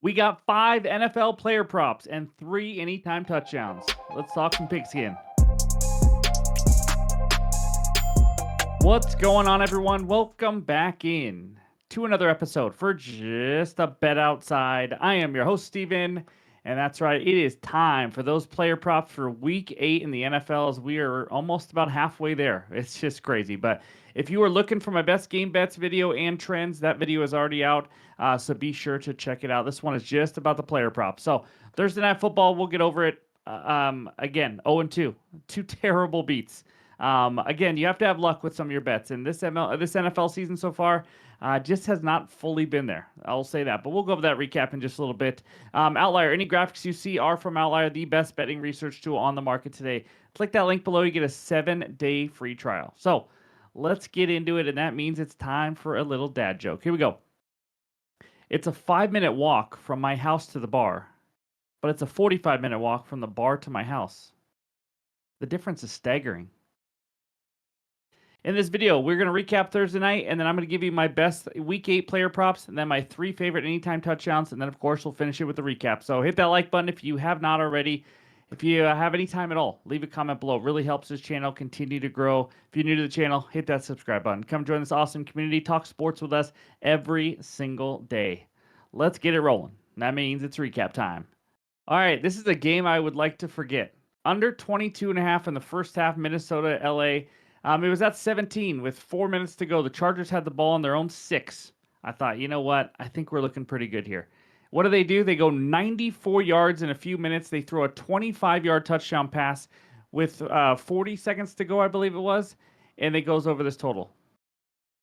We got 5 NFL player props and 3 anytime touchdowns. Let's talk some pigskin. What's going on, everyone? Welcome back in to another episode for Just a Bet Outside. I am your host, Steven, and that's right, it is time for those player props for Week 8 in the NFL as we are almost about halfway there. It's just crazy, but if you are looking for my best game bets video and trends, that video is already out, so be sure to check it out. This one is just about the player props. So Thursday Night Football, we'll get over it. Again, 0-2, two terrible beats. Again, you have to have luck with some of your bets, and this NFL season so far just has not fully been there. I'll say that, but we'll go over that recap in just a little bit. Outlier, any graphics you see are from Outlier, the best betting research tool on the market today. Click that link below, you get a 7-day free trial. So let's get into it, and that means it's time for a little dad joke. Here we go. It's a 5-minute walk from my house to the bar, but it's a 45-minute walk from the bar to my house. The difference is staggering. In this video, we're going to recap Thursday night, and then I'm going to give you my best Week 8 player props, and then my 3 favorite anytime touchdowns, and then, of course, we'll finish it with the recap. So hit that like button if you have not already. If you have any time at all, leave a comment below. It really helps this channel continue to grow. If you're new to the channel, hit that subscribe button. Come join this awesome community. Talk sports with us every single day. Let's get it rolling. That means it's recap time. All right, this is a game I would like to forget. Under 22.5 in the first half, Minnesota, LA. It was at 17 with 4 minutes to go. The Chargers had the ball on their own 6. I thought, you know what? I think we're looking pretty good here. What do? They go 94 yards in a few minutes. They throw a 25-yard touchdown pass with 40 seconds to go, I believe it was, and it goes over this total.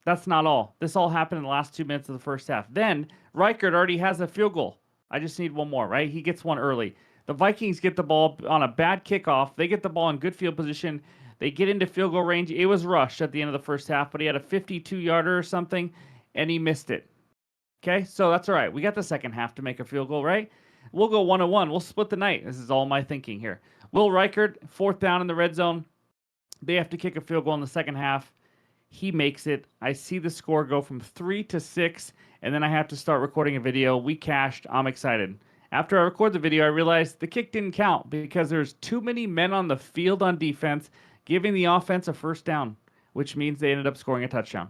That's not all. This all happened in the last 2 minutes of the first half. Then Reichert already has a field goal. I just need one more, right? He gets one early. The Vikings get the ball on a bad kickoff. They get the ball in good field position. They get into field goal range. It was rushed at the end of the first half, but he had a 52-yarder or something, and he missed it. Okay, so that's all right. We got the second half to make a field goal, right? We'll go 1-1. We'll split the night. This is all my thinking here. Will Reichert, 4th down in the red zone. They have to kick a field goal in the second half. He makes it. I see the score go from 3 to 6, and then I have to start recording a video. We cashed. I'm excited. After I record the video, I realized the kick didn't count because there's too many men on the field on defense giving the offense a first down, which means they ended up scoring a touchdown.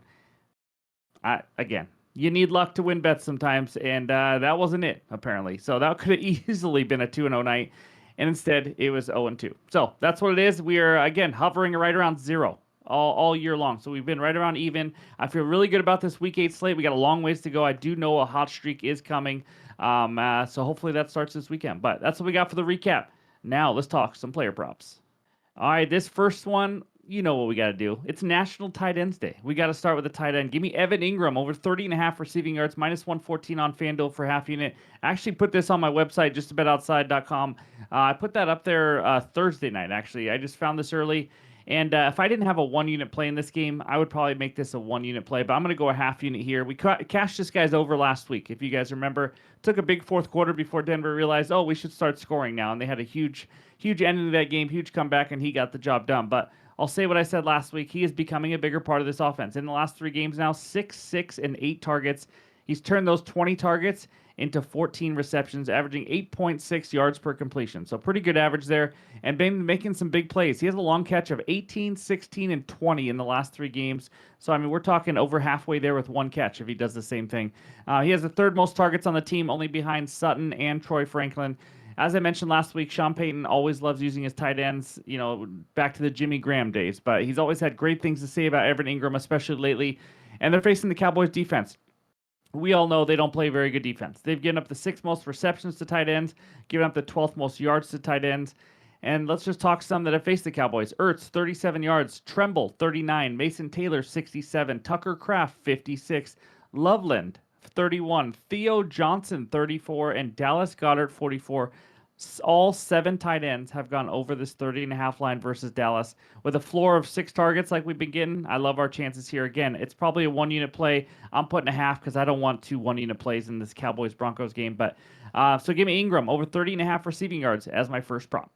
Again, you need luck to win bets sometimes, and that wasn't it, apparently. So that could have easily been a 2-0 night, and instead it was 0-2. So that's what it is. We are, again, hovering right around 0 all year long. So we've been right around even. I feel really good about this Week 8 slate. We got a long ways to go. I do know a hot streak is coming, so hopefully that starts this weekend. But that's what we got for the recap. Now let's talk some player props. All right, this first one, you know what we got to do. It's National Tight Ends Day. We got to start with the tight end. Give me Evan Ingram over 30.5 receiving yards, minus 114 on FanDuel for half unit. I actually put this on my website, justabetoutside.com. I put that up there Thursday night, actually. I just found this early. And if I didn't have a 1-unit play in this game, I would probably make this a 1-unit play. But I'm going to go a half unit here. We cashed this guy's over last week, if you guys remember. Took a big fourth quarter before Denver realized, oh, we should start scoring now. And they had a huge ending to that game, huge comeback, and he got the job done. But I'll say what I said last week. He is becoming a bigger part of this offense. In the last 3 games now, 6, 6, and 8 targets. He's turned those 20 targets into 14 receptions, averaging 8.6 yards per completion. So pretty good average there, and been making some big plays. He has a long catch of 18, 16, and 20 in the last 3 games. So, I mean, we're talking over halfway there with 1 catch if he does the same thing. He has the 3rd most targets on the team, only behind Sutton and Troy Franklin. As I mentioned last week, Sean Payton always loves using his tight ends, you know, back to the Jimmy Graham days. But he's always had great things to say about Evan Ingram, especially lately. And they're facing the Cowboys defense. We all know they don't play very good defense. They've given up the 6th most receptions to tight ends, given up the 12th most yards to tight ends. And let's just talk some that have faced the Cowboys. Ertz, 37 yards. Tremble, 39. Mason Taylor, 67. Tucker Kraft, 56. Loveland, 31. Theo Johnson, 34. And Dallas Goedert, 44. All 7 tight ends have gone over this 30.5 line versus Dallas with a floor of 6 targets like we've been getting. I love our chances here. Again, it's probably a 1-unit play. I'm putting a half because I don't want 2 1-unit plays in this Cowboys-Broncos game. But so give me Ingram over 30.5 receiving yards as my first prop.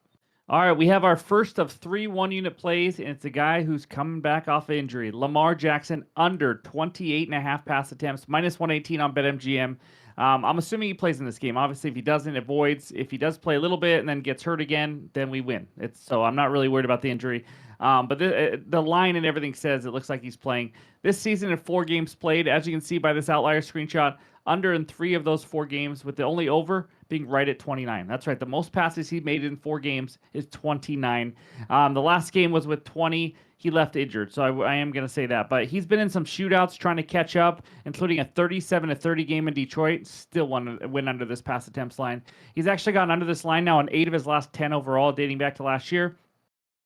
All right, we have our first of 3 1-unit plays, and it's a guy who's coming back off injury. Lamar Jackson under 28.5 pass attempts, minus 118 on BetMGM. I'm assuming he plays in this game. Obviously, if he doesn't, it voids. If he does play a little bit and then gets hurt again, then we win. So I'm not really worried about the injury. But the line and everything says it looks like he's playing. This season in 4 games played, as you can see by this outlier screenshot, under in 3 of those 4 games, with the only over being right at 29. That's right. The most passes he made in 4 games is 29. The last game was with 20. He left injured, so I am going to say that. But he's been in some shootouts trying to catch up, including a 37-30 game in Detroit. Still went under this pass attempts line. He's actually gotten under this line now in 8 of his last 10 overall, dating back to last year.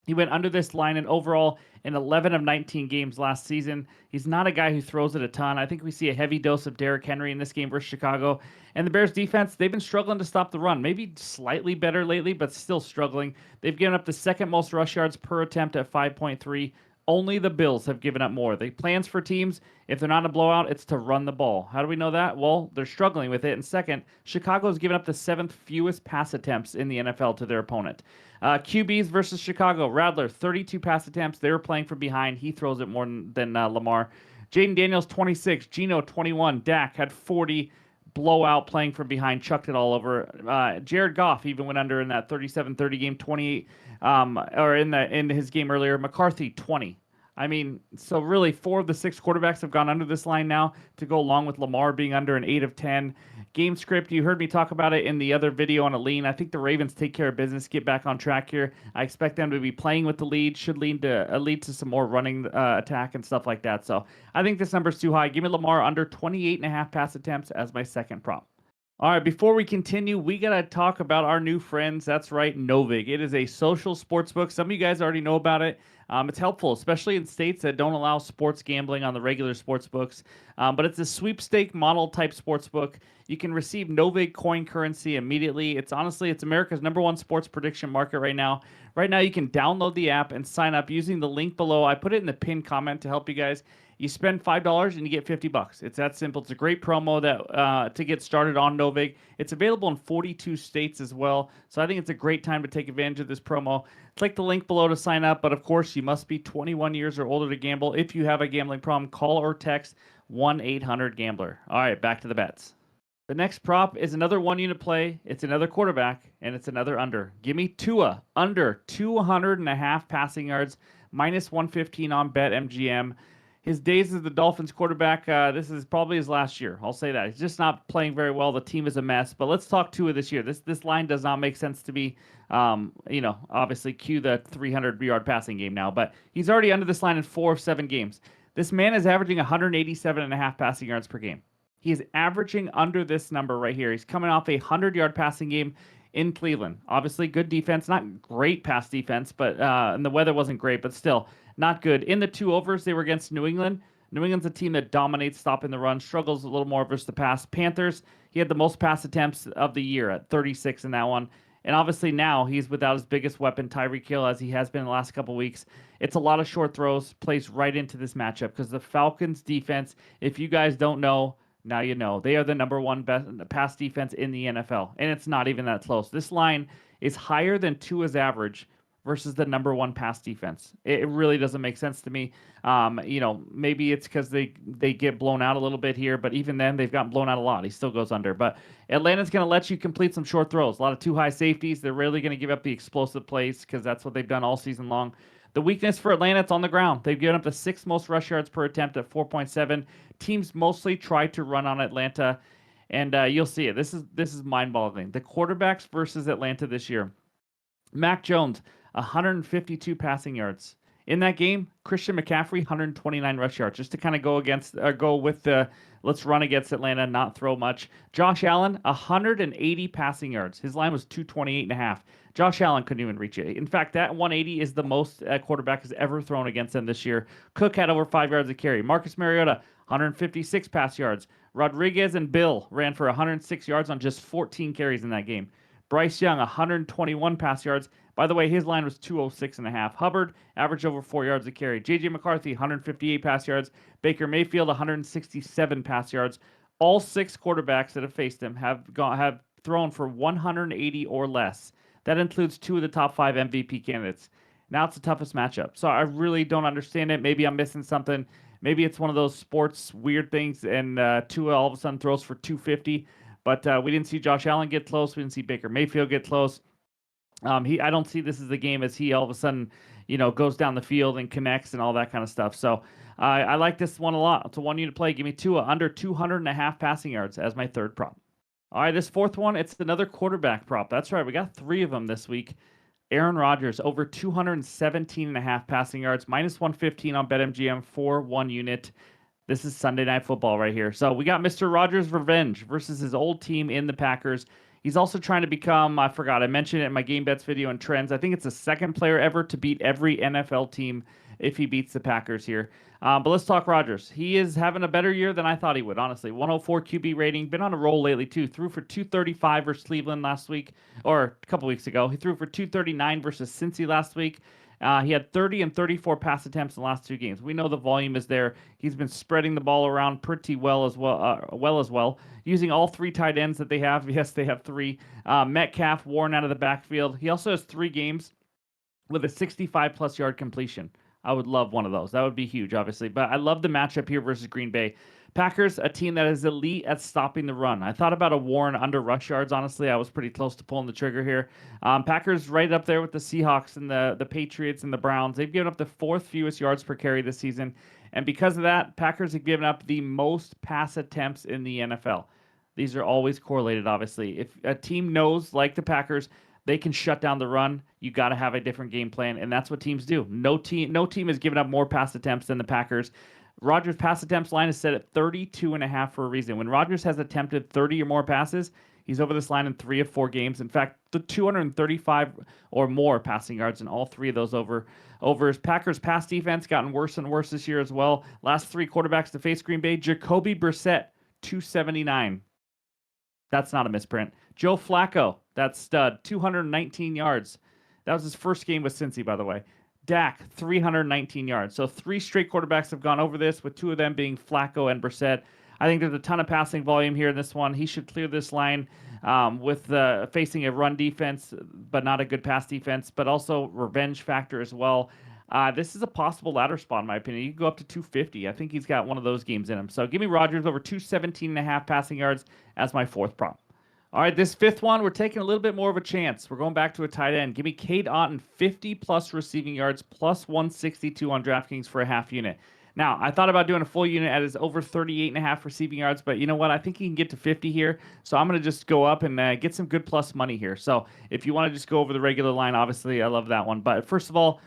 He went under this line in overall in 11 of 19 games last season. He's not a guy who throws it a ton. I think we see a heavy dose of Derrick Henry in this game versus Chicago. And the Bears defense, they've been struggling to stop the run. Maybe slightly better lately, but still struggling. They've given up the second most rush yards per attempt at 5.3. Only the Bills have given up more. The plans for teams, if they're not a blowout, it's to run the ball. How do we know that? Well, they're struggling with it. And second, Chicago's given up the 7th fewest pass attempts in the NFL to their opponent. QBs versus Chicago. Rattler, 32 pass attempts. They were playing from behind. He throws it more than Lamar. Jaden Daniels, 26. Geno, 21. Dak had 40. Blowout playing from behind, chucked it all over. Jared Goff even went under in that 37-30 game, 28, or in his game earlier. McCarthy, 20. I mean, so really 4 of the 6 quarterbacks have gone under this line now to go along with Lamar being under an 8 of 10. Game script, you heard me talk about it in the other video on a lean. I think the Ravens take care of business, get back on track here. I expect them to be playing with the lead, should lead to some more running attack and stuff like that. So I think this number's too high. Give me Lamar under 28.5 pass attempts as my second prop. All right, before we continue, we got to talk about our new friends. That's right, Novig. It is a social sports book. Some of you guys already know about it. It's helpful, especially in states that don't allow sports gambling on the regular sports books. But it's a sweepstake model type sports book. You can receive Novig coin currency immediately. It's America's #1 sports prediction market right now. Right now, you can download the app and sign up using the link below. I put it in the pinned comment to help you guys. You spend $5 and you get $50. It's that simple. It's a great promo that to get started on Novig. It's available in 42 states as well, so I think it's a great time to take advantage of this promo. Click the link below to sign up, but of course, you must be 21 years or older to gamble. If you have a gambling problem, call or text 1-800-GAMBLER. All right, back to the bets. The next prop is another 1-unit play. It's another quarterback, and it's another under. Give me Tua, under 200.5 passing yards, -115 on BetMGM. His days as the Dolphins quarterback, this is probably his last year. I'll say that. He's just not playing very well. The team is a mess. But let's talk Tua this year. This line does not make sense to me. Obviously, cue the 300-yard passing game now. But he's already under this line in 4 of 7 games. This man is averaging 187.5 passing yards per game. He is averaging under this number right here. He's coming off a 100-yard passing game in Cleveland. Obviously, good defense. Not great pass defense, but and the weather wasn't great, but still not good. In the 2 overs, they were against New England. New England's a team that dominates stopping the run, struggles a little more versus the pass. Panthers, he had the most pass attempts of the year at 36 in that one. And obviously now he's without his biggest weapon, Tyreek Hill, as he has been in the last couple weeks. It's a lot of short throws, plays right into this matchup because the Falcons defense, if you guys don't know, now you know. They are the #1 best pass defense in the NFL, and it's not even that close. This line is higher than Tua's average versus the #1 pass defense. It really doesn't make sense to me. Maybe it's because they get blown out a little bit here, but even then, they've gotten blown out a lot. He still goes under. But Atlanta's going to let you complete some short throws. A lot of too high safeties. They're rarely going to give up the explosive plays because that's what they've done all season long. The weakness for Atlanta, it's on the ground. They've given up the 6th most rush yards per attempt at 4.7. Teams mostly try to run on Atlanta, and you'll see it. This is mind-boggling. The quarterbacks versus Atlanta this year. Mac Jones, 152 passing yards. In that game, Christian McCaffrey, 129 rush yards, just to kind of go with the let's run against Atlanta, not throw much. Josh Allen, 180 passing yards. His line was 228.5. Josh Allen couldn't even reach it. In fact, that 180 is the most a quarterback has ever thrown against them this year. Cook had over 5 yards a carry. Marcus Mariota, 156 pass yards. Rodriguez and Bill ran for 106 yards on just 14 carries in that game. Bryce Young, 121 pass yards. By the way, his line was 206.5. Hubbard averaged over 4 yards a carry. J.J. McCarthy, 158 pass yards. Baker Mayfield, 167 pass yards. All 6 quarterbacks that have faced him have thrown for 180 or less. That includes 2 of the top 5 MVP candidates. Now it's the toughest matchup. So I really don't understand it. Maybe I'm missing something. Maybe it's one of those sports weird things, and Tua all of a sudden throws for 250. But we didn't see Josh Allen get close. We didn't see Baker Mayfield get close. I don't see this as the game as he all of a sudden, goes down the field and connects and all that kind of stuff. So I like this one a lot. It's a 1-unit play. Give me Tua under 200.5 passing yards as my third prop. All right, this fourth one, it's another quarterback prop. That's right. We got 3 of them this week. Aaron Rodgers over 217.5 passing yards, -115 on BetMGM for 1-unit. This is Sunday Night Football right here. So we got Mr. Rogers' revenge versus his old team in the Packers. He's also trying to become, I forgot, I mentioned it in my Game Bets video and Trends. I think it's the second player ever to beat every NFL team if he beats the Packers here. But let's talk Rodgers. He is having a better year than I thought he would, honestly. 104 QB rating. Been on a roll lately, too. Threw for 235 versus Cleveland last week, or a couple weeks ago. He threw for 239 versus Cincy last week. He had 30 and 34 pass attempts in the last 2 games. We know the volume is there. He's been spreading the ball around pretty well as well. Using all 3 tight ends that they have. Yes, they have 3. Metcalf, Warren out of the backfield. He also has 3 games with a 65-plus yard completion. I would love one of those. That would be huge, obviously. But I love the matchup here versus Green Bay. Packers, a team that is elite at stopping the run. I thought about a Warren under rush yards, honestly. I was pretty close to pulling the trigger here. Packers right up there with the Seahawks and the Patriots and the Browns. They've given up the 4th fewest yards per carry this season. And because of that, Packers have given up the most pass attempts in the NFL. These are always correlated, obviously. If a team knows, like the Packers, they can shut down the run, you got to have a different game plan, and that's what teams do. No team has given up more pass attempts than the Packers. Rodgers' pass attempts line is set at 32.5 for a reason. When Rodgers has attempted 30 or more passes, he's over this line in 3 of 4 games. In fact, the 235 or more passing yards in all 3 of those over his Packers' pass defense gotten worse and worse this year as well. Last 3 quarterbacks to face Green Bay, Jacoby Brissett, 279. That's not a misprint. Joe Flacco, that stud, 219 yards. That was his first game with Cincy, by the way. Dak, 319 yards. So 3 straight quarterbacks have gone over this, with 2 of them being Flacco and Brissett. I think there's a ton of passing volume here in this one. He should clear this line with facing a run defense, but not a good pass defense, but also revenge factor as well. This is a possible ladder spot, in my opinion. You can go up to 250. I think he's got one of those games in him. So give me Rodgers over 217.5 passing yards as my 4th prop. All right, this 5th one, we're taking a little bit more of a chance. We're going back to a tight end. Give me Cade Otton, 50-plus receiving yards, plus 162 on DraftKings for a half unit. Now, I thought about doing a full unit at his over 38.5 receiving yards, but you know what? I think he can get to 50 here, so I'm going to just go up and get some good plus money here. So if you want to just go over the regular line, obviously, I love that one. But first of all,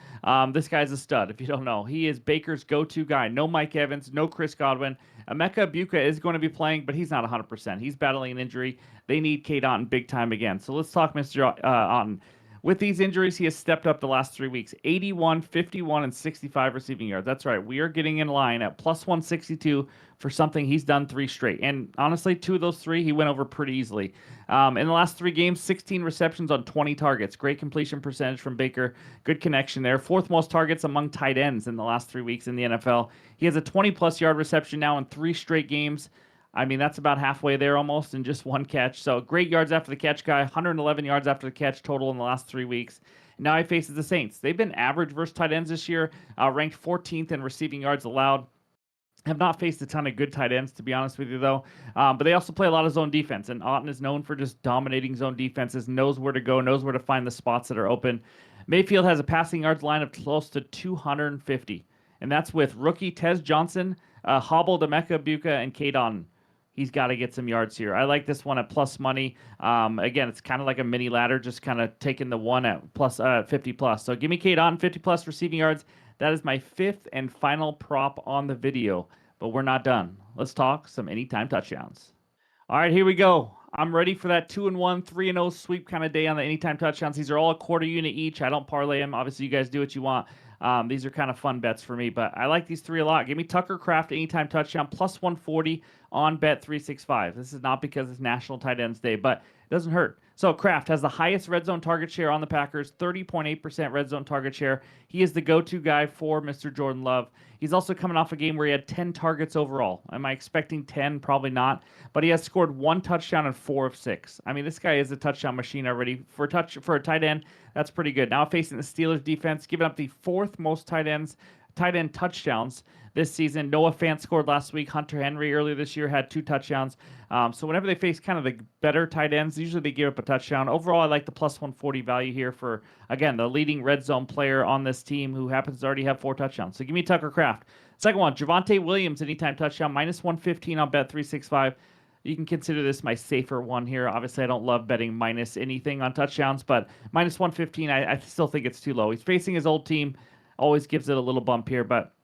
this guy's a stud, if you don't know. He is Baker's go-to guy. No Mike Evans, no Chris Godwin. Emeka Egbuka is going to be playing, but he's not 100%. He's battling an injury. They need Cade Otton big time again. So let's talk Mr. Otton. With these injuries, he has stepped up the last 3 weeks. 81, 51, and 65 receiving yards. That's right. We are getting in line at plus 162 for something he's done 3 straight. And honestly, 2 of those 3, he went over pretty easily. In the last 3 games, 16 receptions on 20 targets. Great completion percentage from Baker. Good connection there. 4th most targets among tight ends in the last 3 weeks in the NFL. He has a 20-plus yard reception now in 3 straight games. I mean, that's about halfway there almost in just 1 catch. So great yards after the catch guy, 111 yards after the catch total in the last 3 weeks. Now he faces the Saints. They've been average versus tight ends this year, ranked 14th in receiving yards allowed. Have not faced a ton of good tight ends, to be honest with you, though. But they also play a lot of zone defense, and Otton is known for just dominating zone defenses, knows where to go, knows where to find the spots that are open. Mayfield has a passing yards line of close to 250, and that's with rookie Tez Johnson, hobbled Emeka Egbuka, and Cade Otton. He's got to get some yards here. I like this one at plus money. Again, it's kind of like a mini ladder, just kind of taking the one at plus 50 plus. So give me Cade Otton, 50 plus receiving yards. That is my 5th and final prop on the video. But we're not done. Let's talk some anytime touchdowns. All right, here we go. I'm ready for that 2-1, 3-0 sweep kind of day on the anytime touchdowns. These are all a quarter unit each. I don't parlay them. Obviously, you guys do what you want. These are kind of fun bets for me, but I like these 3 a lot. Give me Tucker Kraft anytime touchdown plus 140 on Bet365. This is not because it's National Tight Ends Day, but it doesn't hurt. So Kraft has the highest red zone target share on the Packers, 30.8% red zone target share. He is the go-to guy for Mr. Jordan Love. He's also coming off a game where he had 10 targets overall. Am I expecting 10? Probably not. But he has scored 1 touchdown and 4 of 6. I mean, this guy is a touchdown machine already. For a tight end, that's pretty good. Now facing the Steelers defense, giving up the 4th most tight ends tight end touchdowns this season. Noah Fant scored last week. Hunter Henry earlier this year had 2 touchdowns. So whenever they face kind of the better tight ends, usually they give up a touchdown. Overall, I like the plus 140 value here for, again, the leading red zone player on this team who happens to already have 4 touchdowns. So give me Tucker Kraft. Second one, Javonte Williams, anytime touchdown, minus 115 on Bet365. You can consider this my safer one here. Obviously, I don't love betting minus anything on touchdowns, but minus 115, I still think it's too low. He's facing his old team, always gives it a little bump here, but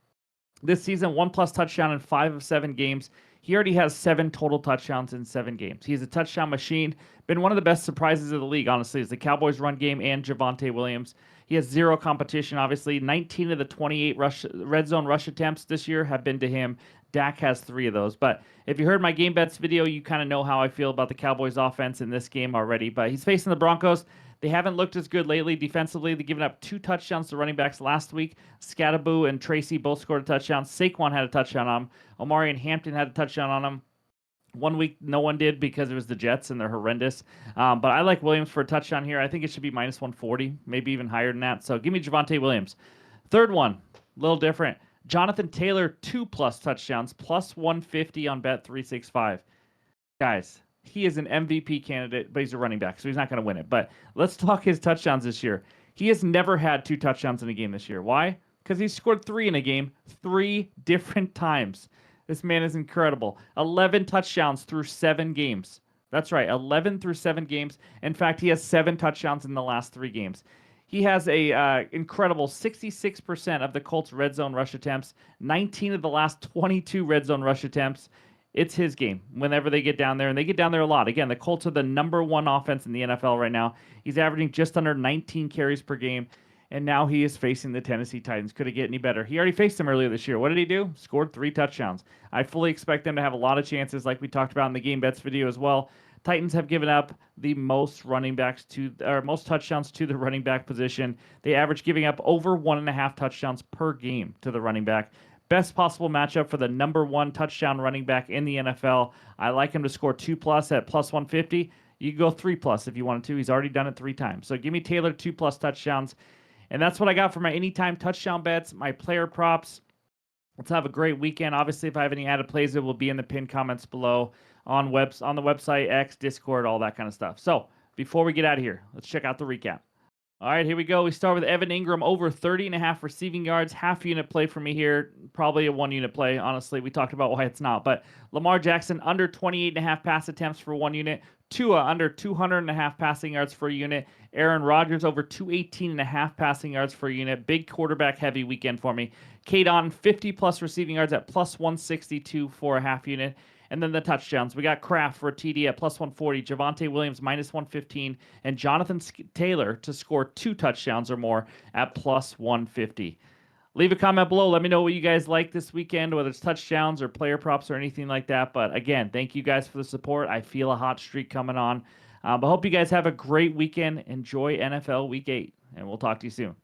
this season, 1+ touchdown in 5 of 7 games. He already has 7 total touchdowns in 7 games. He's a touchdown machine. Been one of the best surprises of the league, honestly, is the Cowboys' run game and Javonte Williams. He has 0 competition, obviously. 19 of the 28 red zone rush attempts this year have been to him. Dak has 3 of those. But if you heard my game bets video, you kind of know how I feel about the Cowboys' offense in this game already. But he's facing the Broncos. They haven't looked as good lately defensively. They've given up 2 touchdowns to running backs last week. Scatterboo and Tracy both scored a touchdown. Saquon had a touchdown on him. Omari and Hampton had a touchdown on him. One week, no one did because it was the Jets, and they're horrendous. But I like Williams for a touchdown here. I think it should be minus 140, maybe even higher than that. So give me Javonte Williams. Third one, a little different. Jonathan Taylor, 2+ touchdowns, plus 150 on Bet365. Guys, he is an MVP candidate, but he's a running back, so he's not going to win it. But let's talk his touchdowns this year. He has never had 2 touchdowns in a game this year. Why? Because he scored 3 in a game 3 different times. This man is incredible. 11 touchdowns through 7 games. That's right, 11 through 7 games. In fact, he has 7 touchdowns in the last 3 games. He has a incredible 66% of the Colts' red zone rush attempts, 19 of the last 22 red zone rush attempts. It's his game whenever they get down there, and they get down there a lot. Again, the Colts are the #1 offense in the NFL right now. He's averaging just under 19 carries per game, and now he is facing the Tennessee Titans. Could it get any better? He already faced them earlier this year. What did he do? Scored 3 touchdowns. I fully expect them to have a lot of chances, like we talked about in the game bets video as well. Titans have given up the most most touchdowns to the running back position. They average giving up over 1.5 touchdowns per game to the running back. Best possible matchup for the #1 touchdown running back in the NFL. I like him to score 2+ at plus 150. You can go 3+ if you wanted to. He's already done it 3 times. So give me Taylor 2+ touchdowns. And that's what I got for my anytime touchdown bets, my player props. Let's have a great weekend. Obviously, if I have any added plays, it will be in the pinned comments below on the website, X, Discord, all that kind of stuff. So before we get out of here, let's check out the recap. All right, here we go. We start with Evan Ingram, over 30.5 receiving yards, half unit play for me here. Probably a 1 unit play, honestly. We talked about why it's not. But Lamar Jackson, under 28.5 pass attempts for 1 unit. Tua, under 200.5 passing yards for a unit. Aaron Rodgers, over 218.5 passing yards for a unit. Big quarterback heavy weekend for me. Kate on 50+ receiving yards at plus 162 for a half unit. And then the touchdowns. We got Kraft for a TD at plus 140, Javonte Williams minus 115, and Jonathan Taylor to score 2 touchdowns or more at plus 150. Leave a comment below. Let me know what you guys like this weekend, whether it's touchdowns or player props or anything like that. But again, thank you guys for the support. I feel a hot streak coming on. But hope you guys have a great weekend. Enjoy NFL Week 8, and we'll talk to you soon.